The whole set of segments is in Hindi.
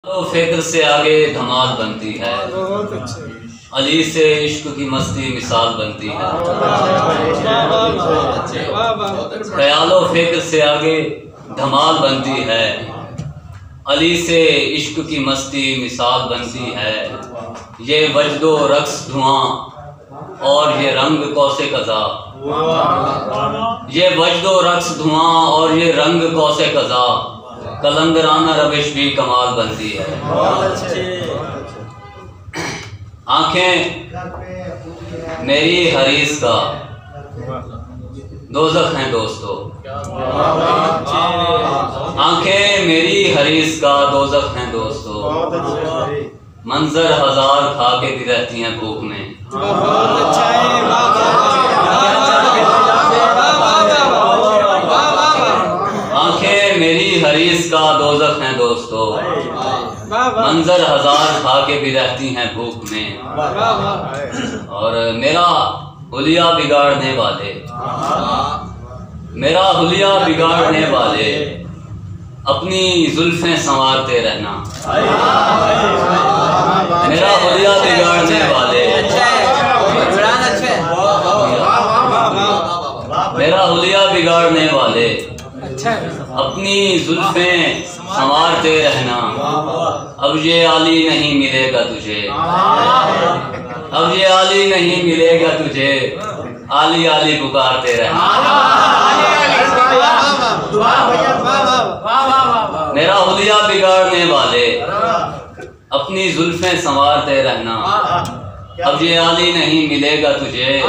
तो फिक्र से आगे धमाल बनती है, अली से इश्क की मस्ती मिसाल बनती है। ख्यालो फिक्र से आगे धमाल बनती है, अली से इश्क की मस्ती मिसाल बनती है। ये वजदो रक्स धुआं और ये रंग कौसे कज़ा, ये वजदो रक्स धुआं और ये रंग कौसे कज़ा, कलंदराना रविश भी कमाल बनती है। आंखें मेरी हरीस का दोज़ख हैं दोस्तों, आंखें मेरी हरीस का दोज़ख हैं दोस्तों। मंजर हजार खा के भी रहती हैं भूख में। आंखें मेरी हरीस का दोज़ख हैं दोस्तों, मंजर हजार खा के भी रहती हैं भूख में। और मेरा हुलिया बिगाड़ने वाले, मेरा हुलिया बिगाड़ने वाले अपनी जुल्फें संवारते रहना। मेरा हुलिया बिगाड़ने वाले, मेरा हुलिया बिगाड़ने वाले अपनी जुल्फें संवारते रहना। अब ये आली नहीं मिलेगा तुझे, अब ये आली नहीं मिलेगा तुझे, आली आली पुकारते रहना। मेरा हुलिया बिगाड़ने वाले अपनी जुल्फें संवारते रहना। अब ये आली नहीं मिलेगा तुझे,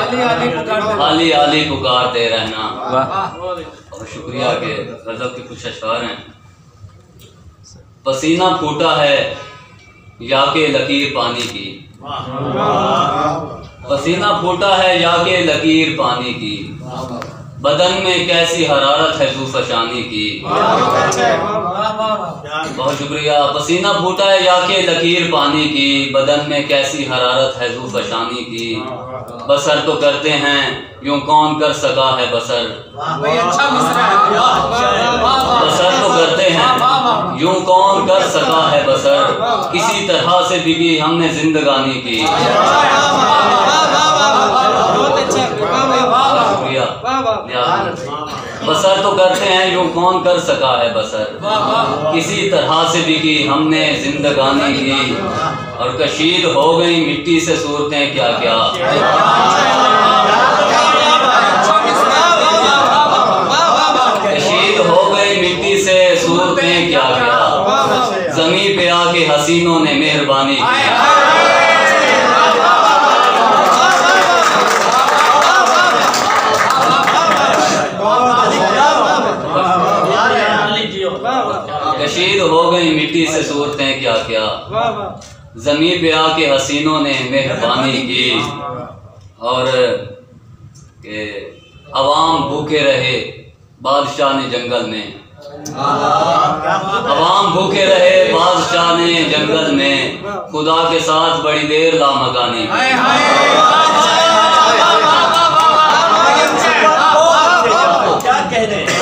आली आली पुकारते रहना। और शुक्रिया के गज़ल के कुछ अशआर हैं। पसीना फूटा है या के लकीर पानी की, पसीना फूटा है या के लकीर पानी की, बदन में कैसी हरारत है ज़ूफ़शानी की। बहुत शुक्रिया। पसीना फूटा है या के लकीर पानी की, बदन में कैसी हरारत है ज़ूफ़शानी की। बसर तो करते हैं यूं कौन कर सका है बसर, बसर तो करते हैं यूं कौन कर सका है बसर, किसी तरह से बिकी हमने जिंदगानी की। बसर तो करते हैं यूं कौन कर सका है बसर, किसी तरह से बिकी हमने जिंदगानी की। और कशीद हो गई मिट्टी से सूरतें क्या क्या, कशीद हो गई मिट्टी से सूरतें क्या क्या, ज़मीं पे आके हसीनों ने मेहरबानी की। कशीद हो गई मिट्टी से सूरतें क्या क्या, ज़मीं पे आके हसीनों ने मेहरबानी की। और अवाम भूखे रहे बादशाह ने जंगल में, अवाम भूखे रहे बादशाह ने जंगल में, खुदा के साथ बड़ी देर लामकानी की।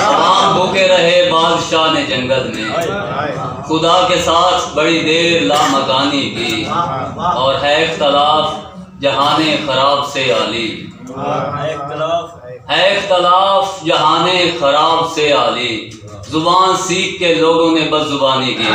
अवाम भूखे रहे बादशाह ने जंगल में, खुदा के साथ बड़ी देर लामकानी की। और है इख्तलाफ जहाने खराब से आली, है इख्तलाफ जहाने खराब से आली, जुबान सीख के लोगों ने बदजुबानी की।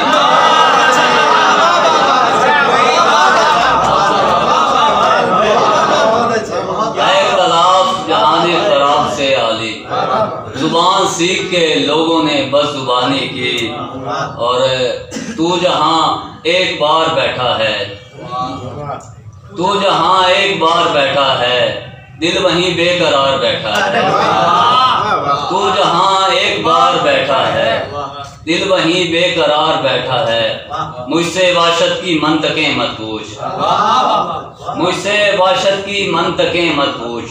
जुबान सीख के लोगों ने बदजुबानी की। और तू जहाँ एक बार बैठा है, तू जहाँ एक बार बैठा है, दिल वहीं बेकरार बैठा है। तू जहाँ एक बार बैठा है, दिल वहीं बेकरार बैठा है। मुझसे वाशत की मंतकें मत पूछ, मुझसे वाशत की मंतकें मत पूछ,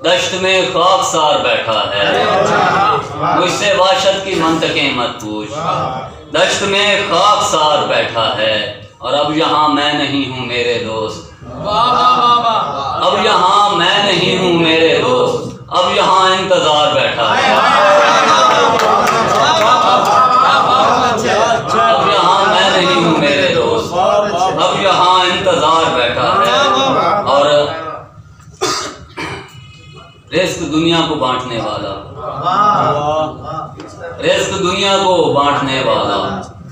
दश्त में खाकसार बैठा है। मुझसे वाशत की मंतकें मत पूछ, दश्त में खाकसार बैठा है। और अब यहाँ मैं नहीं हूँ मेरे दोस्त, अब यहाँ मैं नहीं हूँ मेरे दोस्त, अब यहाँ इंतजार बैठा है। अब यहाँ मैं नहीं हूँ मेरे दुनिया को बांटने वाला, रिस्क दुनिया को बांटने वाला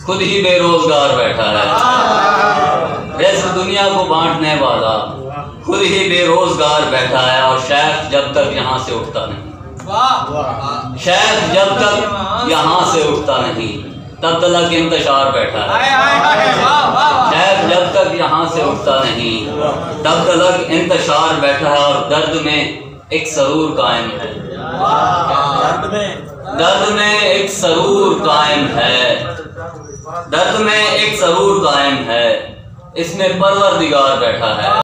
खुद ही बेरोजगार बैठा है। रिस्क दुनिया को बांटने वाला खुद ही बेरोजगार बैठा है। और शेख जब तक यहाँ से उठता नहीं, शेख जब तक यहाँ से उठता नहीं तब तक इंतशार बैठा है। शेख जब तक यहाँ से उठता नहीं तब तक इंतशार बैठा है। और दर्द में एक सरूर कायम है, दर्द में एक सरूर कायम है, दर्द में एक सरूर कायम है। इसमें परवरदिगार बैठा है।